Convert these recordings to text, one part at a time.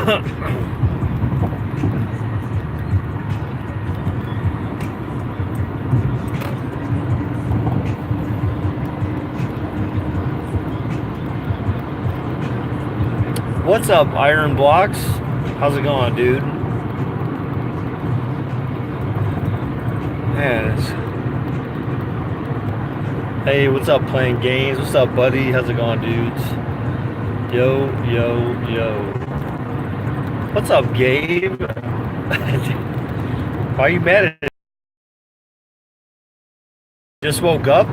What's up, Iron Blocks? How's it going, dude? Man, hey, what's up, playing games? What's up, buddy? How's it going, dudes? Yo, yo, yo. What's up, Gabe? Why are you mad at it? Just woke up?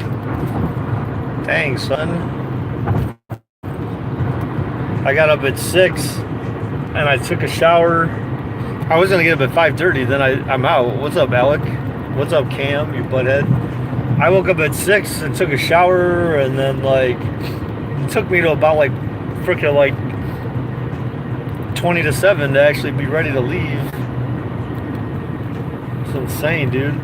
Dang, son. I got up at 6 and I took a shower. I was gonna get up at 5:30, then I'm out. What's up, Alec? What's up, Cam, you butthead? I woke up at 6 and took a shower, and then like it took me to about like freaking like 20 to 7 to actually be ready to leave. It's insane, dude.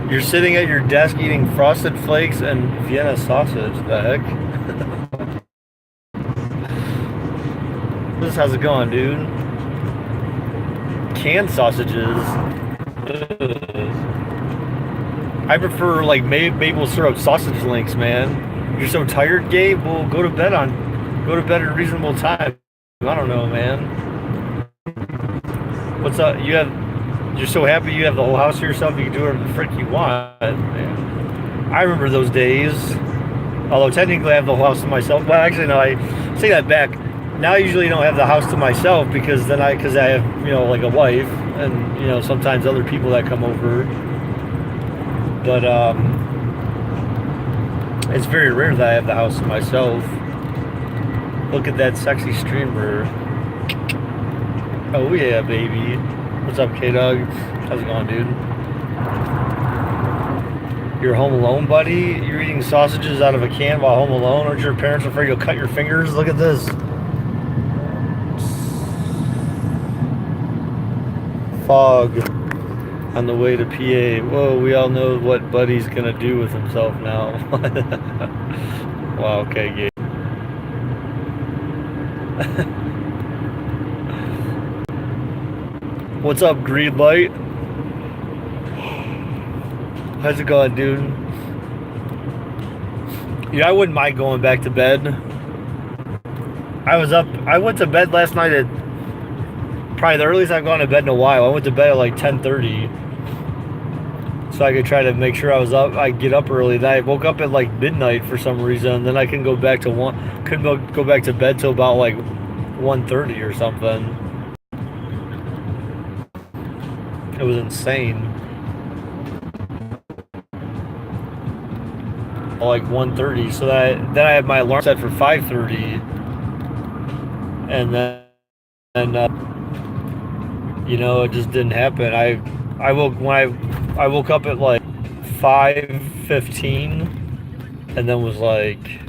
You're sitting at your desk eating Frosted Flakes and Vienna sausage. The heck? How's it going, dude? Canned sausages. Ugh. I prefer like maple syrup sausage links, man. You're so tired, Gabe? Well, go to bed at a reasonable time. I don't know, man. What's up? You're so happy you have the whole house to yourself. You can do whatever the frick you want, man. I remember those days. Although technically I have the whole house to myself. Well, actually, no. I take that back. Now I usually don't have the house to myself because I have, like a wife and, sometimes other people that come over. But it's very rare that I have the house to myself. Look at that sexy streamer. Oh yeah, baby. What's up, K-Dog? How's it going, dude? You're home alone, buddy? You're eating sausages out of a can while home alone? Aren't your parents afraid you'll cut your fingers? Look at this. Fog on the way to PA. Whoa, we all know what Buddy's gonna do with himself now. Wow, okay, Gabe. What's up, green light? How's it going, dude? Yeah, I wouldn't mind going back to bed. I went to bed last night at probably the earliest I've gone to bed in a while. I went to bed at like 10:30. So I could try to make sure I was up. I get up early. Then I woke up at like midnight for some reason. Then I can go back to couldn't go back to bed till about like 1:30 or something. It was insane. Like 1:30. So then I had my alarm set for 5:30, and then it just didn't happen. I woke up at like 5:15, and then was like,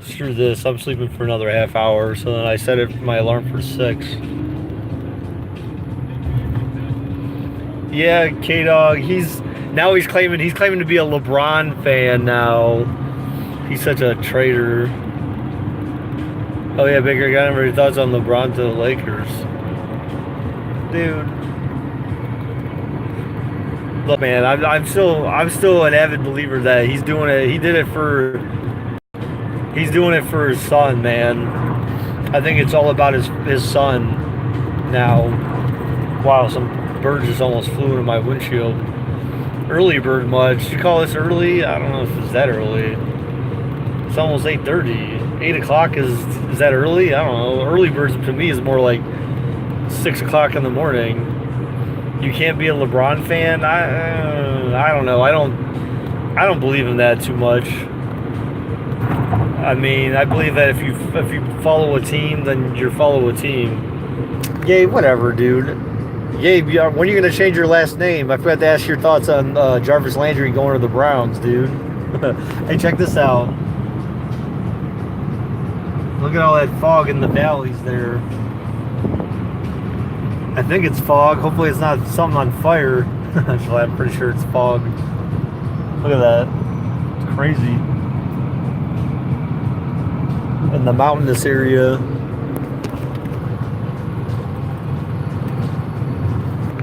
screw this, I'm sleeping for another half hour. So then I set my alarm for 6. Yeah, K-Dog, he's claiming to be a LeBron fan now. He's such a traitor. Oh yeah, Baker, got any thoughts on LeBron to the Lakers? Dude. Look, man, I'm still an avid believer that he's doing it. He's doing it for his son, man. I think it's all about his son now. Wow, some bird just almost flew into my windshield. Early bird much. Did you call this early? I don't know if it's that early. It's almost 8:30. 8 o'clock is that early? I don't know. Early birds to me is more like 6 o'clock in the morning. You can't be a LeBron fan? I don't know. I don't believe in that too much. I mean, I believe that if you follow a team, then you follow a team. Yay, whatever, dude. Yay, when are you gonna change your last name? I forgot to ask your thoughts on Jarvis Landry going to the Browns, dude. Hey, check this out. Look at all that fog in the valleys there. I think it's fog. Hopefully it's not something on fire. Actually, I'm pretty sure it's fog. Look at that. It's crazy. in the mountainous area.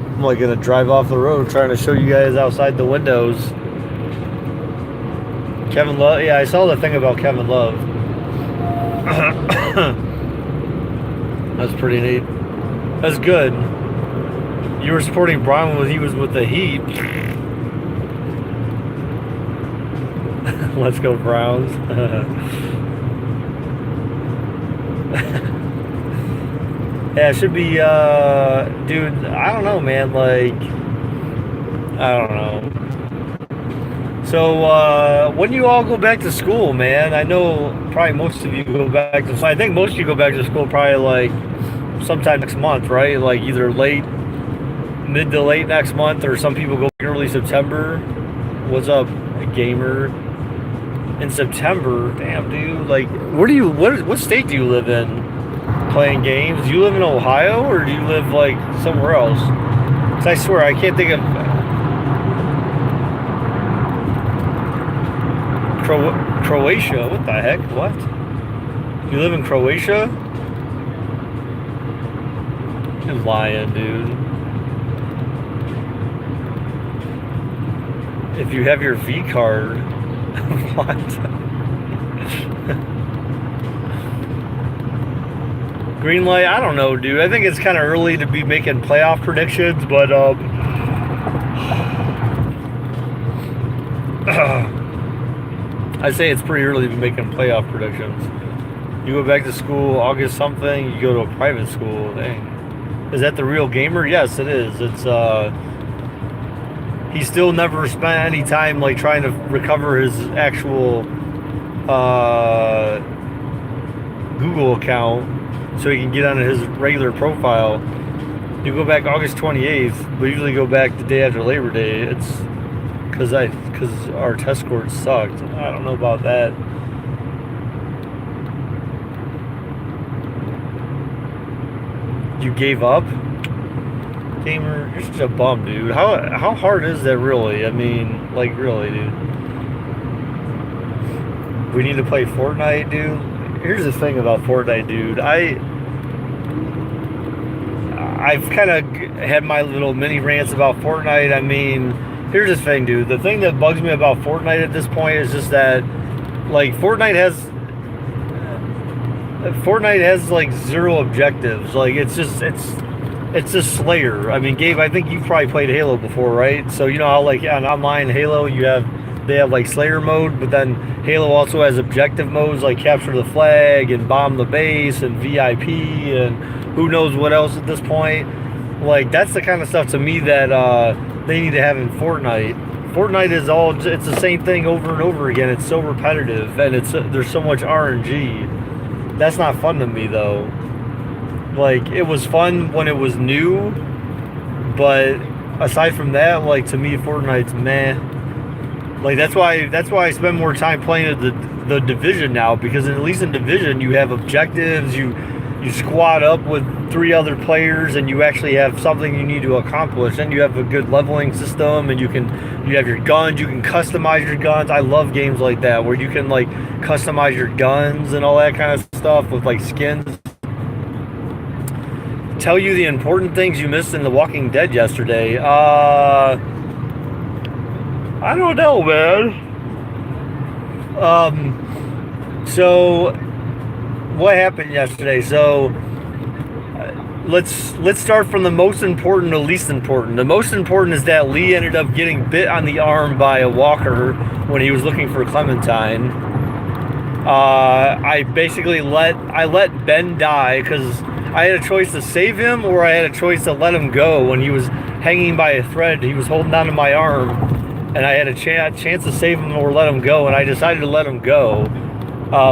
I'm like gonna drive off the road trying to show you guys outside the windows. Kevin Love, yeah, I saw the thing about Kevin Love. That's pretty neat. That's good. You were supporting Brian when he was with the Heat. Let's go Browns. Yeah, it should be, dude, I don't know, man, like, I don't know. So, when do you all go back to school, man? I know probably most of you go back to, I think most of you go back to school probably, like, sometime next month, right? Like, either mid to late next month, or some people go early September. What's up, gamer? In September, damn, dude, like, what state do you live in? Playing games? Do you live in Ohio or do you live like somewhere else? Because I swear I can't think of Croatia. What the heck? What? You live in Croatia? You're lying, dude. If you have your V card, what? Green light, I don't know, dude. I think it's kind of early to be making playoff predictions, but I'd say it's pretty early to be making playoff predictions. You go back to school August something, you go to a private school. Dang. Is that the real gamer? Yes, it is. It's he still never spent any time like trying to recover his actual Google account so he can get on his regular profile. You go back August 28th, we usually go back the day after Labor Day. It's because our test scores sucked. I don't know about that. You gave up? Gamer, you're such a bum, dude. How hard is that really? I mean, like really, dude. We need to play Fortnite, dude. Here's the thing about Fortnite, dude. I've kind of had my little mini rants about Fortnite. I mean, here's the thing, dude. The thing that bugs me about Fortnite at this point is just that, like, Fortnite has like zero objectives. Like, it's just Slayer. I mean, Gabe, I think you've probably played Halo before, right? So you know how like on online Halo they have like Slayer mode, but then Halo also has objective modes like capture the flag and bomb the base and VIP and who knows what else at this point. Like, that's the kind of stuff to me that they need to have in Fortnite. Fortnite is it's the same thing over and over again. It's so repetitive and there's so much RNG. That's not fun to me though. Like, it was fun when it was new, but aside from that, like, to me Fortnite's meh. Like, that's why I spend more time playing the Division now, because at least in Division you have objectives, you squad up with 3 other players and you actually have something you need to accomplish, and you have a good leveling system, and you have your guns, you can customize your guns. I love games like that where you can like customize your guns and all that kind of stuff with like skins. Tell you the important things you missed in The Walking Dead yesterday. I don't know, man. So what happened yesterday? So let's start from the most important to least important. The most important is that Lee ended up getting bit on the arm by a walker when he was looking for Clementine. I basically let Ben die because I had a choice to save him, or I had a choice to let him go. When he was hanging by a thread, he was holding onto my arm, and I had a chance to save him or let him go, and I decided to let him go.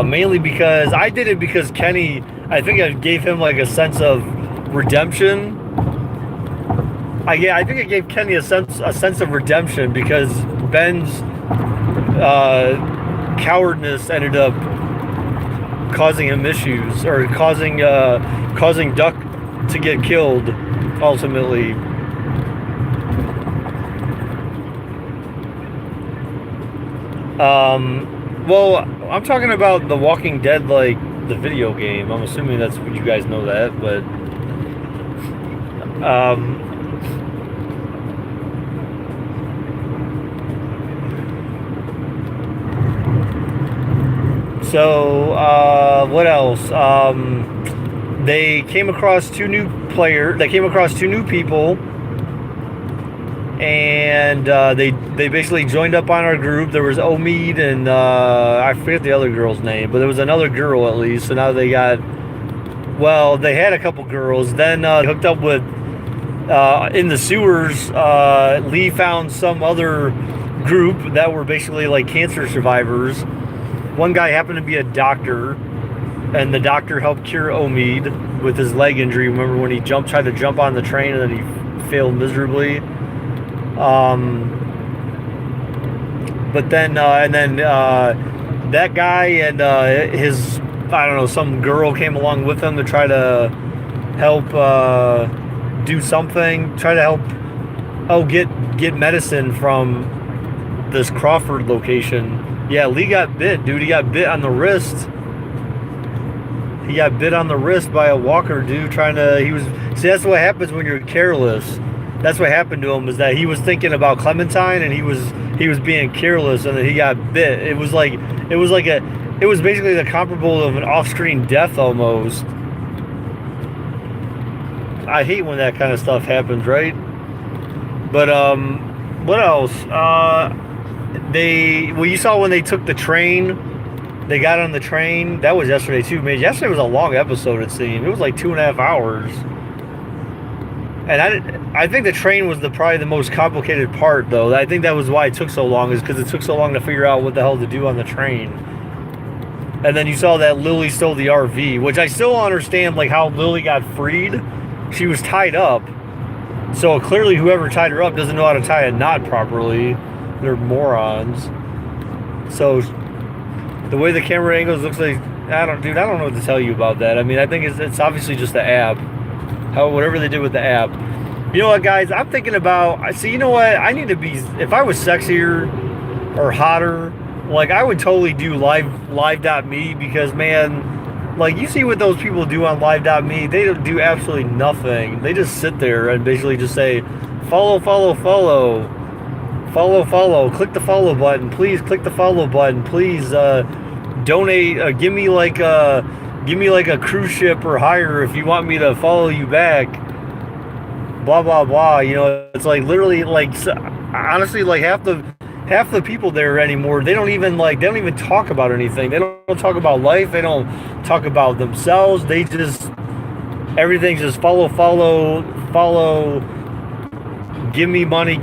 Mainly because I did it because Kenny, I think I gave him like a sense of redemption. I think I gave Kenny a sense of redemption because Ben's cowardness ended up causing him issues, or causing Duck to get killed ultimately. Well, I'm talking about The Walking Dead, like the video game. I'm assuming that's you guys know that, but so what else? They came across two new people, and they basically joined up on our group. There was Omid and I forget the other girl's name, but there was another girl at least. So now they had a couple girls. Then hooked up with in the sewers. Lee found some other group that were basically like cancer survivors. One guy happened to be a doctor, and the doctor helped cure Omid with his leg injury. Remember when he tried to jump on the train and then he failed miserably? But then that guy and his, I don't know, some girl came along with him to try to help do something, try to help get medicine from this Crawford location. Yeah, Lee got bit, dude. He got bit on the wrist. He got bit on the wrist by a walker, dude. See, that's what happens when you're careless. That's what happened to him, is that he was thinking about Clementine and he was being careless, and then he got bit. It was basically the comparable of an off-screen death almost. I hate when that kind of stuff happens, right? But what else? You saw when they took the train. They got on the train. That was yesterday too, man. Yesterday was a long episode, it seemed. It was like 2.5 hours. And I think the train was probably the most complicated part, though. I think that was why it took so long, is because it took so long to figure out what the hell to do on the train. And then you saw that Lily stole the RV, which I still don't understand, like, how Lily got freed. She was tied up. So clearly whoever tied her up doesn't know how to tie a knot properly. They're morons. So the way the camera angles looks like, I don't know what to tell you about that. I mean, I think it's obviously just the app. Whatever they did with the app. You know what, guys? I'm thinking about, you know what? I need to be, if I was sexier or hotter, like, I would totally do live.me, because, man, like, you see what those people do on live.me. They don't do absolutely nothing. They just sit there and basically just say, follow. Click the follow button. Please click the follow button. Please donate. Give me like a cruise ship or higher if you want me to follow you back. Blah blah blah. You know, it's like literally, like, honestly, like half the people there anymore, they don't even talk about anything. They don't talk about life. They don't talk about themselves. They just, everything's just follow. Give me money.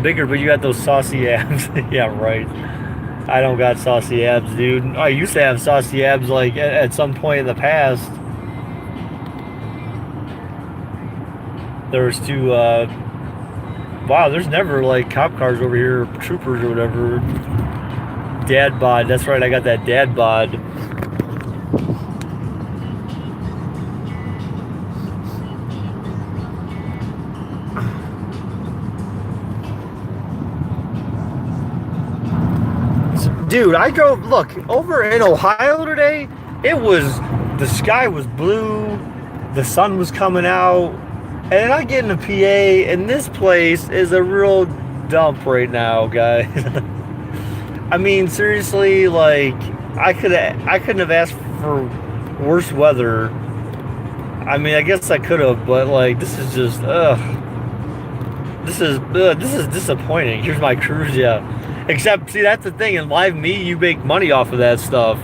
Bigger, but you got those saucy abs. Yeah, right. I don't got saucy abs, dude. I used to have saucy abs, like, at some point in the past. There was two, wow, there's never, like, cop cars over here, troopers or whatever. Dad bod, that's right, I got that dad bod. Dude, look, over in Ohio today, the sky was blue, the sun was coming out, and I get in a PA, and this place is a real dump right now, guys. I mean, seriously, like, I couldn't have asked for worse weather. I mean, I guess I could have, but, like, this is just, this is disappointing. Here's my cruise, yeah. Except, see, that's the thing. In Live.me, you make money off of that stuff.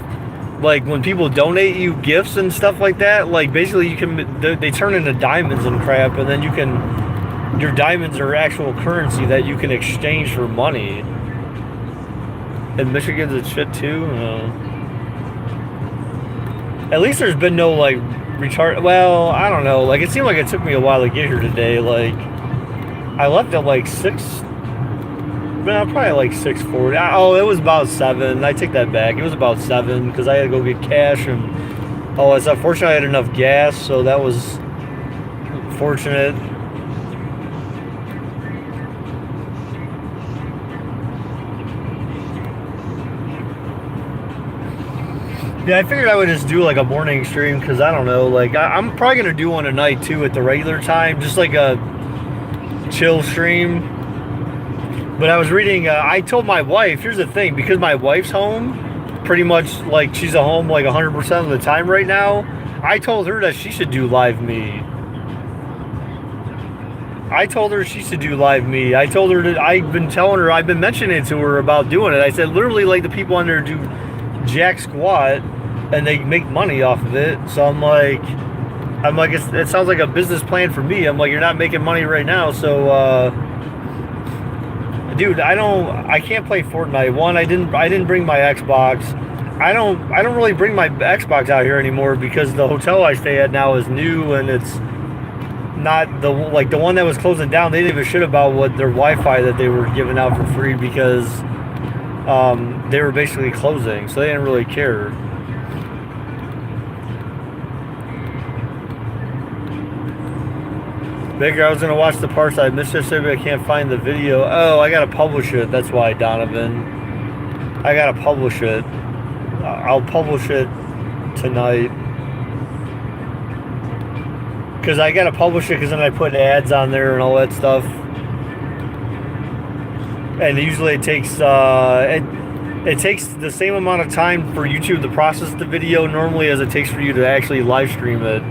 Like, when people donate you gifts and stuff like that, like, basically they turn into diamonds and crap, and then your diamonds are actual currency that you can exchange for money. And Michigan's a shit too. At least there's been no, like, well, I don't know. Like, it seemed like it took me a while to get here today. Like, I left at like 6. Probably like 6:40. Oh, it was about 7. I take that back. It was about 7 because I had to go get cash, and it's unfortunate I had enough gas, so that was fortunate. Yeah, I figured I would just do like a morning stream because I don't know. Like I'm probably gonna do one tonight too at the regular time, just like a chill stream. But I was reading. I told my wife. Here's the thing, because my wife's home, pretty much like she's at home like 100% of the time right now. I told her that she should do live me. I told her she should do live me. I told her that I've been telling her, I've been mentioning it to her about doing it. I said literally like the people on there do jack squat and they make money off of it. So I'm like it sounds like a business plan for me. I'm like, you're not making money right now, so dude, I can't play Fortnite. One, I didn't bring my Xbox. I don't really bring my Xbox out here anymore because the hotel I stay at now is new and it's not the one that was closing down. They didn't give a shit about what their Wi-Fi that they were giving out for free because they were basically closing, so they didn't really care. Baker, I was gonna watch the parts I missed yesterday, but I can't find the video. Oh, I gotta publish it. That's why, Donovan. I gotta publish it. I'll publish it tonight. Because I gotta publish it because then I put ads on there and all that stuff. And usually it takes it takes the same amount of time for YouTube to process the video normally as it takes for you to actually live stream it.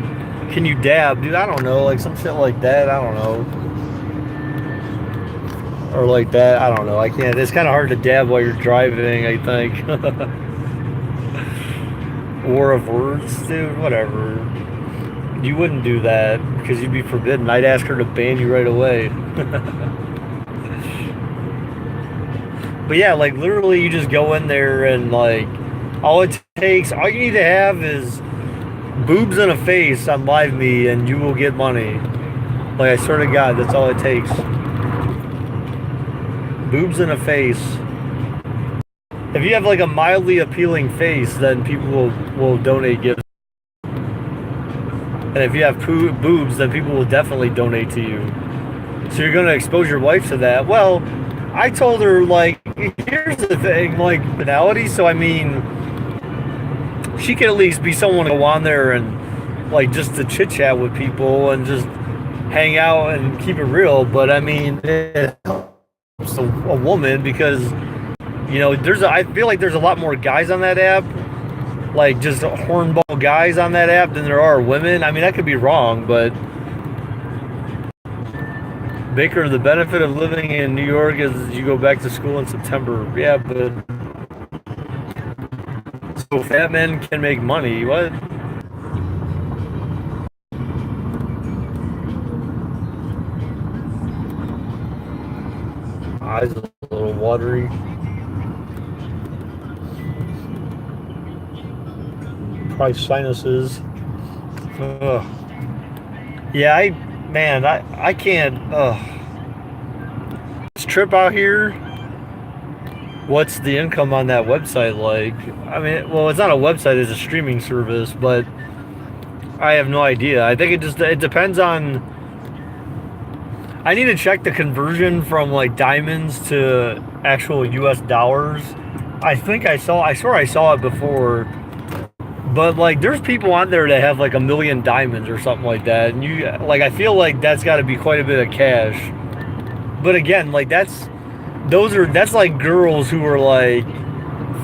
Can you dab? Dude, I don't know. Like some shit like that. I don't know. Or like that. I don't know. I can't. It's kind of hard to dab while you're driving, I think. War of words, dude. Whatever. You wouldn't do that because you'd be forbidden. I'd ask her to ban you right away. But yeah, like literally you just go in there and like all you need to have is boobs and a face on Live Me and you will get money. Like I swear to God, that's all it takes. Boobs and a face. If you have like a mildly appealing face, then people will donate gifts. And if you have boobs, then people will definitely donate to you. So you're going to expose your wife to that. Well, I told her, like, here's the thing, like, finality. So, I mean, she could at least be someone to go on there and, like, just to chit-chat with people and just hang out and keep it real. But, I mean, it helps a woman because, you know, I feel like there's a lot more guys on that app. Like just hornball guys on that app than there are women. I mean, I could be wrong, but Baker, the benefit of living in New York is you go back to school in September. Yeah, but so fat men can make money. What? Eyes a little watery. Probably sinuses. Ugh. Yeah, I can't. This trip out here. What's the income on that website like? I mean, well, it's not a website; it's a streaming service. But I have no idea. I think it depends on. I need to check the conversion from like diamonds to actual U.S. dollars. I swear I saw it before. But like, there's people on there that have like 1 million diamonds or something like that, and I feel like that's got to be quite a bit of cash. But again, like that's like girls who are like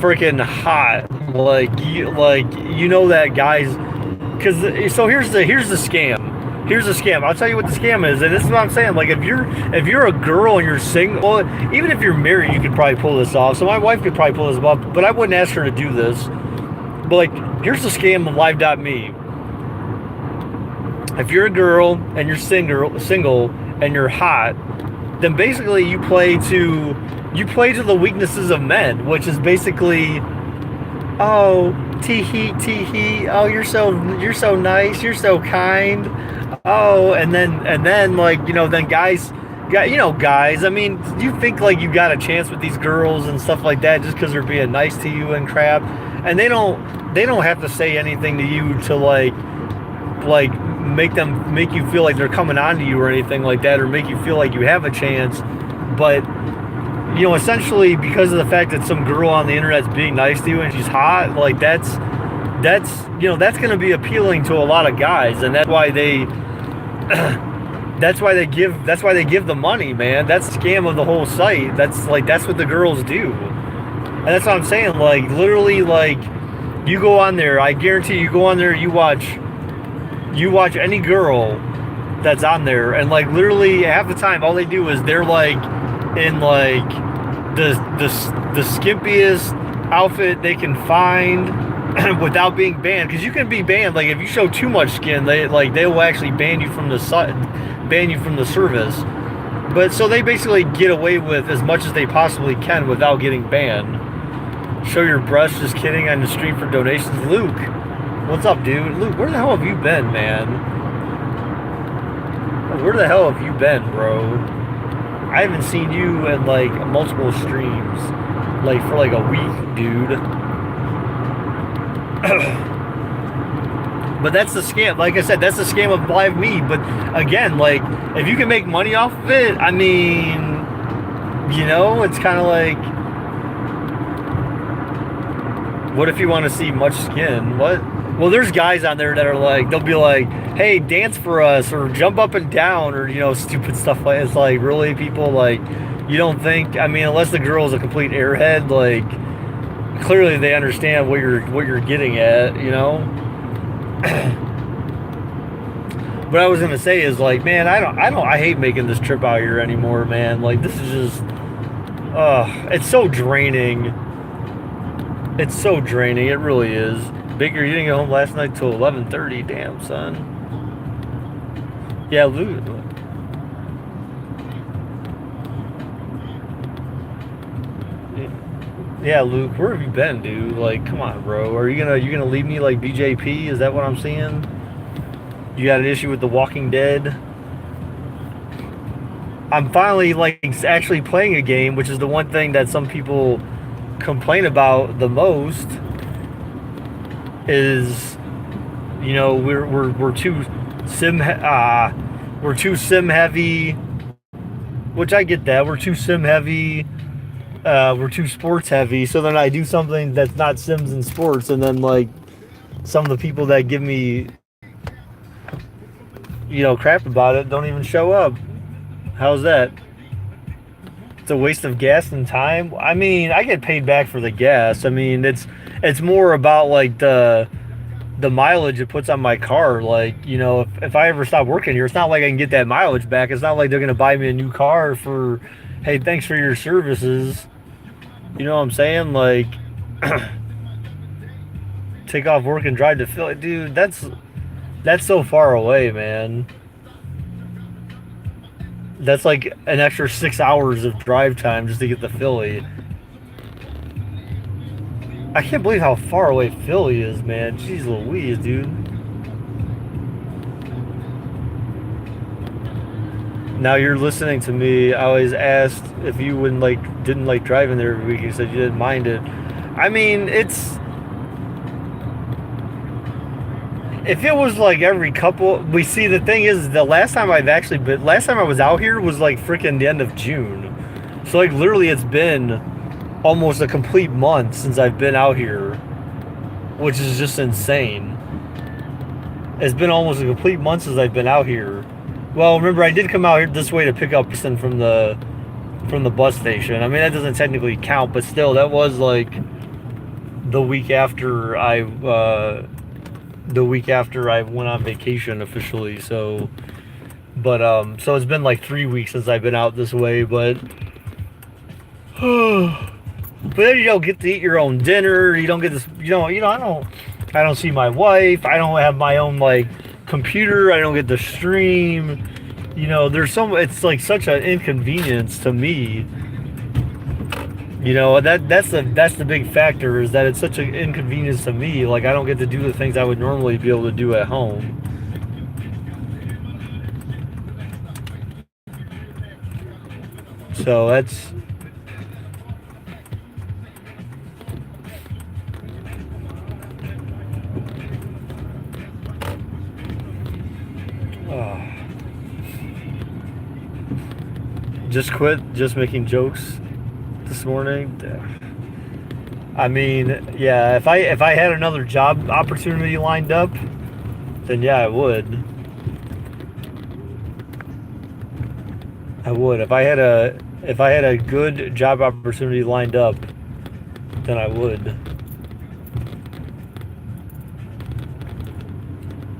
freaking hot, like you know that guys, because so here's the scam. Here's the scam. I'll tell you what the scam is, and this is what I'm saying. Like if you're a girl and you're single, well, even if you're married, you could probably pull this off. So my wife could probably pull this off, but I wouldn't ask her to do this. But like, here's the scam of Live.me. If you're a girl and you're single and you're hot, then basically you play to the weaknesses of men, which is basically, oh, tee-hee, oh, you're so nice, you're so kind, oh, and then like, you know, then guys, I mean, you think like you got a chance with these girls and stuff like that just because they're being nice to you and crap, and they don't have to say anything to you to like make you feel like they're coming on to you or anything like that, or make you feel like you have a chance. But you know, essentially because of the fact that some girl on the internet's being nice to you and she's hot, like that's that's that's going to be appealing to a lot of guys, and that's why they that's why they give the money, man. That's the scam of the whole site. That's what the girls do. And that's what I'm saying. Like literally, like you go on there, I guarantee you go on there, you watch any girl that's on there, and like literally half the time all they do is they're like in like the skimpiest outfit they can find without being banned, because you can be banned. Like if you show too much skin, they will actually ban you from the service. But so they basically get away with as much as they possibly can without getting banned. Show your breasts, just kidding, on the street for donations. Luke, what's up, dude? Luke, where the hell have you been, man? Where the hell have you been, bro? I haven't seen you in like multiple streams, like for like a week, dude. But that's the scam. Like I said, that's the scam of Live Me. But again, like if you can make money off of it, I mean, it's kind of like, what if you want to see much skin? What? Well, there's guys on there that are like, they'll be like, hey, dance for us, or jump up and down, or stupid stuff like. It's like, really, people, like, you don't think? I mean, unless the girl is a complete airhead, like, clearly they understand what you're getting at, What I was gonna say is like, man, I hate making this trip out here anymore, man. Like this is just, it's so draining. It's so draining. It really is. Baker, you didn't get home last night till 11:30. Damn, son. Yeah, Luke. Yeah, Luke, where have you been, dude? Like, come on, bro. Are you gonna leave me like BJP? Is that what I'm seeing? You got an issue with The Walking Dead? I'm finally like actually playing a game, which is the one thing that some people complain about the most. Is we're too sim heavy, which I get that. We're too sim heavy. We're too sports heavy. So then I do something that's not Sims and sports, and then like some of the people that give me crap about it don't even show up. How's that? It's a waste of gas and time. I mean, I get paid back for the gas. I mean, it's more about like the mileage it puts on my car. Like, if I ever stop working here, it's not like I can get that mileage back. It's not like they're gonna buy me a new car for, hey, thanks for your services. You know what I'm saying? Like, take off work and drive to Philly, dude. That's so far away, man. That's like an extra 6 hours of drive time just to get to Philly. I can't believe how far away Philly is, man. Jeez Louise, dude. Now you're listening to me. I always asked if you didn't like driving there every week. You said you didn't mind it. I mean, if it was like every couple, we see the thing is the last time I was out here was like freaking the end of June. So like literally it's been almost a complete month since I've been out here, which is just insane. It's been almost a complete month since I've been out here. Well, remember I did come out here this way to pick up Kristen from the bus station. I mean, that doesn't technically count, but still, that was like the week after I went on vacation officially. So, but so it's been like 3 weeks since I've been out this way. But then you don't get to eat your own dinner. You don't get this. I don't see my wife. I don't have my own like computer. I don't get to stream. It's like such an inconvenience to me. That's the big factor, is that it's such an inconvenience to me. Like I don't get to do the things I would normally be able to do at home. So that's just quit just making jokes this morning. I mean, yeah, if I had another job opportunity lined up, then yeah, I would. I would. If I had a good job opportunity lined up, then I would.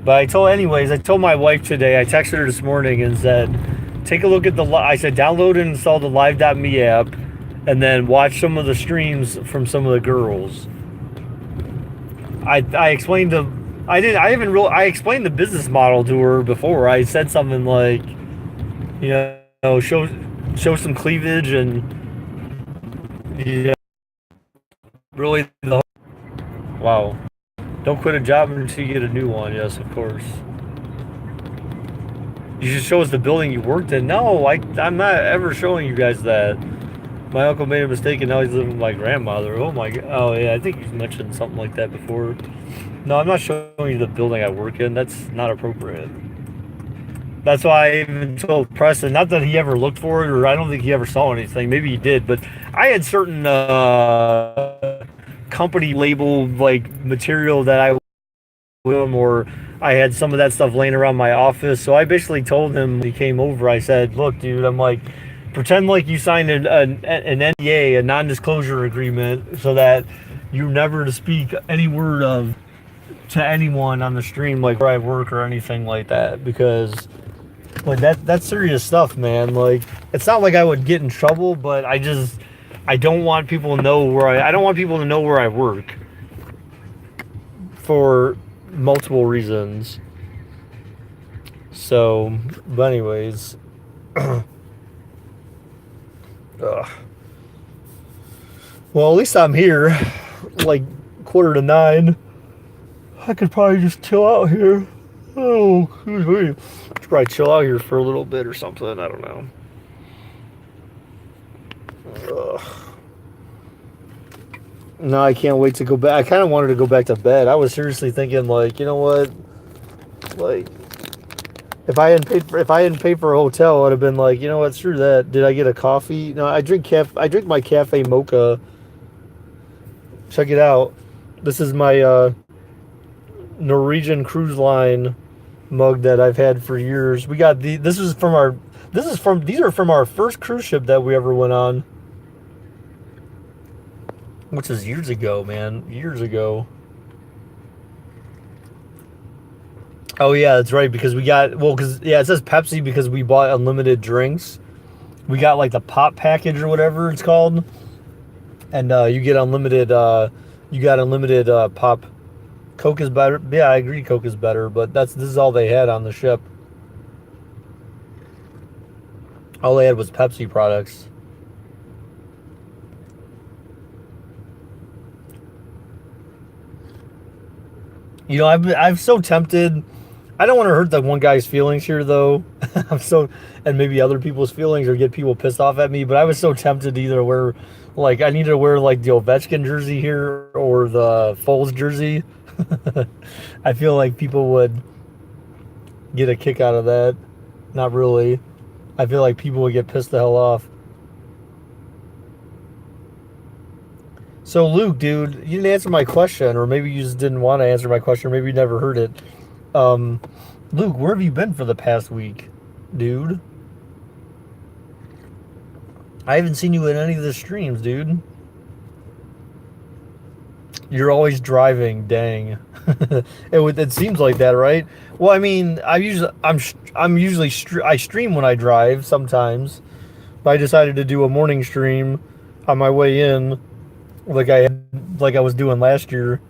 But I told my wife today, I texted her this morning and said, take a look at I said, download and install the Live.me app and then watch some of the streams from some of the girls. I explained I explained the business model to her before. I said something like, you know, show some cleavage and, yeah, really wow. Don't quit a job until you get a new one. Yes, of course. You should show us the building you worked in. No, I'm not ever showing you guys that. My uncle made a mistake and now he's living with my grandmother. Oh my god. Oh yeah, I think you mentioned something like that before. No, I'm not showing you the building I work in. That's not appropriate. That's why I even told Preston, not that he ever looked for it or I don't think he ever saw anything. Maybe he did, but I had certain company label like material that I him, or I had some of that stuff laying around my office. So I basically told him when he came over, I said, look, dude, I'm like, pretend like you signed an NDA, a non-disclosure agreement, so that you're never to speak any word of to anyone on the stream, like where I work or anything like that, because like that's serious stuff, man. Like it's not like I would get in trouble, but I don't want people to know I don't want people to know where I work for multiple reasons. So, but anyways, well, at least I'm here, like 8:45. I could probably just chill out here. Oh, excuse me. Should probably chill out here for a little bit or something. I don't know. No, I can't wait to go back. I kind of wanted to go back to bed. I was seriously thinking, like, you know what? Like, if I hadn't paid for a hotel, I'd have been like, you know what? Screw that. Did I get a coffee? No, I drink my cafe mocha. Check it out. This is my Norwegian Cruise Line mug that I've had for years. We got these are from our first cruise ship that we ever went on. Which is years ago, man. Years ago. Oh yeah, that's right, because it says Pepsi because we bought unlimited drinks. We got like the pop package or whatever it's called. And you get unlimited pop. Coke is better. Yeah, I agree Coke is better, but this is all they had on the ship. All they had was Pepsi products. You know, I'm so tempted. I don't want to hurt that one guy's feelings here, though. And maybe other people's feelings or get people pissed off at me. But I was so tempted to either wear, like, I needed to wear like the Ovechkin jersey here or the Foles jersey. I feel like people would get a kick out of that. Not really. I feel like people would get pissed the hell off. So Luke, dude, you didn't answer my question, or maybe you just didn't want to answer my question, or maybe you never heard it. Luke, where have you been for the past week, dude? I haven't seen you in any of the streams, dude. You're always driving, dang. It seems like that, right? Well, I mean, I stream when I drive sometimes. But I decided to do a morning stream on my way in, like I was doing last year.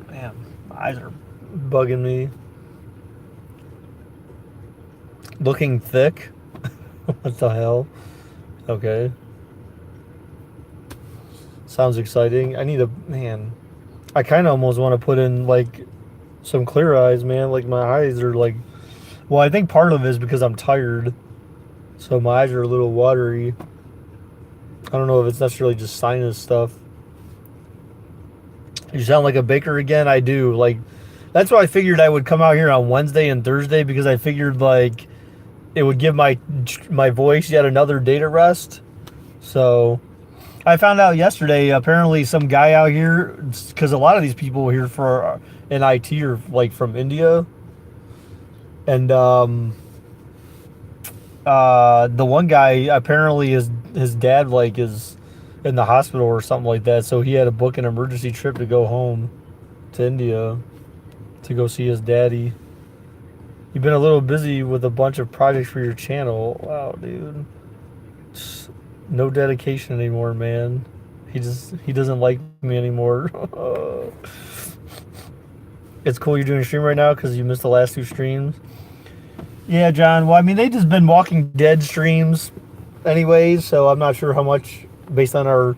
Man, my eyes are bugging me. Looking thick? What the hell? Okay. Sounds exciting. I kind of almost want to put in like some clear eyes, man. Like my eyes are like, well, I think part of it is because I'm tired. So my eyes are a little watery. I don't know if it's necessarily just sinus stuff. You sound like a baker again. I do. Like That's why I figured I would come out here on Wednesday and Thursday because I figured like it would give my voice yet another day to rest. So I found out yesterday. Apparently, some guy out here, because a lot of these people here for in IT are like from India, and the one guy apparently his dad like is in the hospital or something like that. So he had to book an emergency trip to go home to India to go see his daddy. You've been a little busy with a bunch of projects for your channel. Wow, dude. No dedication anymore, man. He doesn't like me anymore. It's cool you're doing a stream right now because you missed the last two streams. Yeah, John. Well, I mean, they just been Walking Dead streams, anyways. So I'm not sure how much, based on our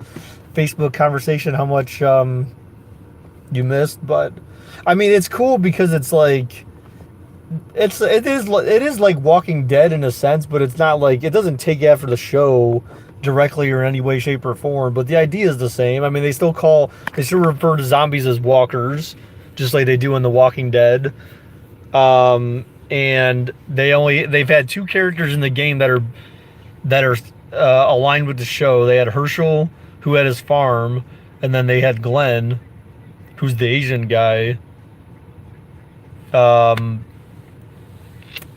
Facebook conversation, how much you missed. But I mean, it's cool because it's like it is like Walking Dead in a sense, but it's not like it doesn't take after the show directly or in any way, shape, or form. But the idea is the same. I mean, they still refer to zombies as walkers, just like they do in The Walking Dead. And they've had two characters in the game that are aligned with the show. They had Herschel, who had his farm, and then they had Glenn, who's the Asian guy.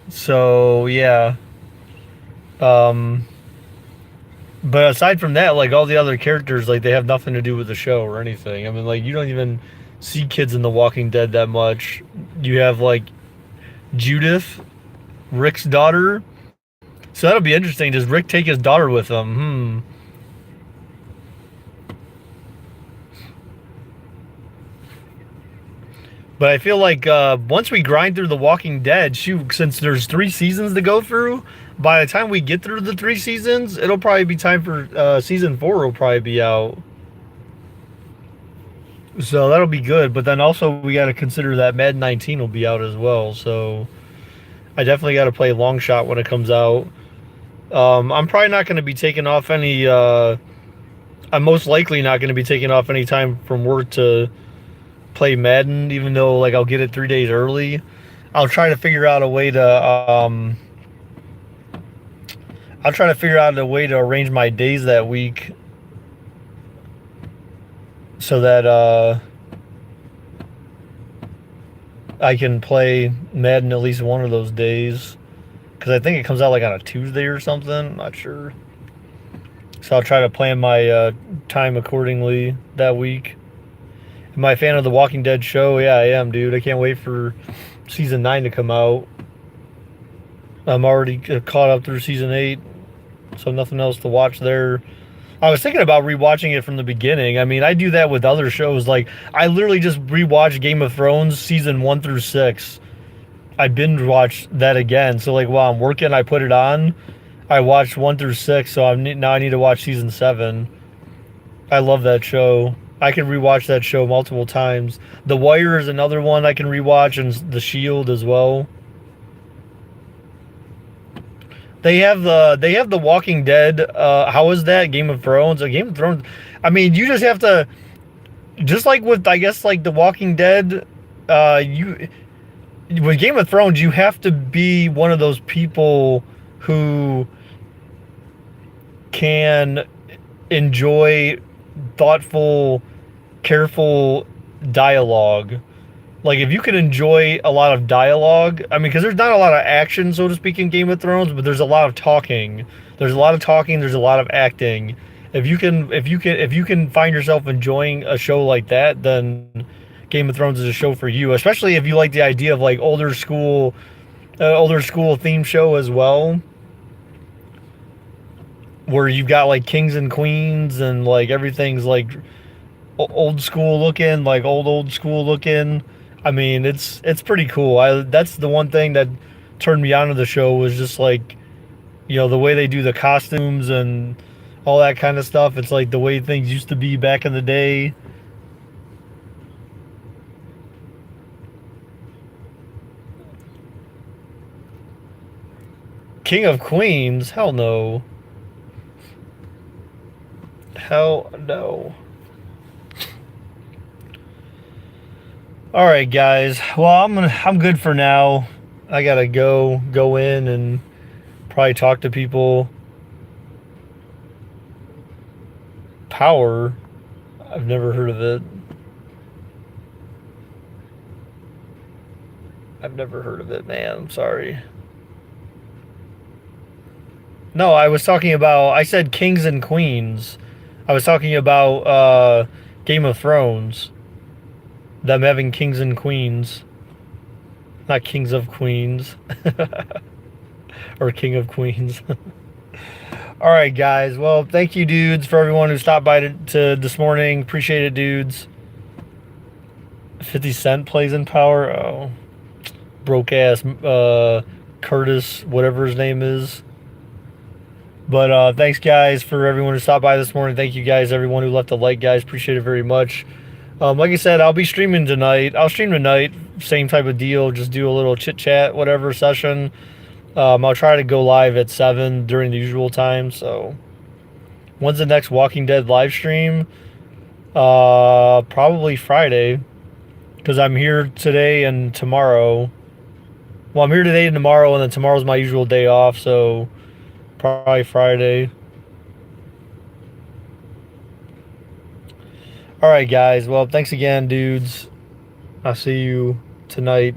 So yeah. But aside from that, like all the other characters, like they have nothing to do with the show or anything. I mean, like you don't even see kids in The Walking Dead that much. You have like Judith, Rick's daughter. So that'll be interesting. Does Rick take his daughter with him? But I feel like once we grind through The Walking Dead, since there's 3 seasons to go through, by the time we get through the 3 seasons, it'll probably be time for season 4 will probably be out. So that'll be good. But then also we got to consider that Madden 19 will be out as well. So I definitely got to play long shot when it comes out. I'm probably not going to be taking off any. I'm most likely not going to be taking off any time from work to play Madden, even though like I'll get it 3 days early. I'll try to figure out a way to. I'll try to figure out a way to arrange my days that week so that I can play Madden at least one of those days. Because I think it comes out like on a Tuesday or something. I'm not sure. So I'll try to plan my time accordingly that week. Am I a fan of The Walking Dead show? Yeah, I am, dude. I can't wait for season 9 to come out. I'm already caught up through season 8. So nothing else to watch there. I was thinking about rewatching it from the beginning. I mean, I do that with other shows. Like, I literally just rewatched Game of Thrones season 1 through 6. I binge watched that again. So, like, while I'm working, I put it on. I watched 1 through 6, so now I need to watch season 7. I love that show. I can rewatch that show multiple times. The Wire is another one I can rewatch, and The Shield as well. They have the Walking Dead. How is that Game of Thrones? Game of Thrones. I mean, you just have to, just like with I guess like The Walking Dead. With Game of Thrones, you have to be one of those people who can enjoy thoughtful, careful dialogue. Like, if you can enjoy a lot of dialogue, I mean, because there's not a lot of action, so to speak, in Game of Thrones, but there's a lot of talking. There's a lot of acting. If you can find yourself enjoying a show like that, then Game of Thrones is a show for you. Especially if you like the idea of like older school theme show as well, where you've got like kings and queens and like everything's like old school looking, like old school looking. I mean, it's pretty cool. That's the one thing that turned me on to the show was just like, you know, the way they do the costumes and all that kind of stuff. It's like the way things used to be back in the day. King of Queens? Hell no. Hell no. All right, guys. Well, I'm good for now. I gotta go in and probably talk to people. Power. I've never heard of it. I've never heard of it, man. I'm sorry. No, I was talking about. I said kings and queens. I was talking about Game of Thrones. Them having kings and queens, not kings of queens, or king of queens. All right, guys. Well, thank you, dudes, for everyone who stopped by to this morning. Appreciate it, dudes. 50 Cent plays in Power. Oh, broke ass Curtis, whatever his name is. But thanks, guys, for everyone who stopped by this morning. Thank you, guys, everyone who left a like, guys. Appreciate it very much. Like I said, I'll be streaming tonight. I'll stream tonight. Same type of deal. Just do a little chit chat, whatever session. I'll try to go live at 7 during the usual time. So, when's the next Walking Dead live stream? Probably Friday, because I'm here today and tomorrow. Well, I'm here today and tomorrow, and then tomorrow's my usual day off. So, probably Friday. All right, guys. Well, thanks again, dudes. I'll see you tonight.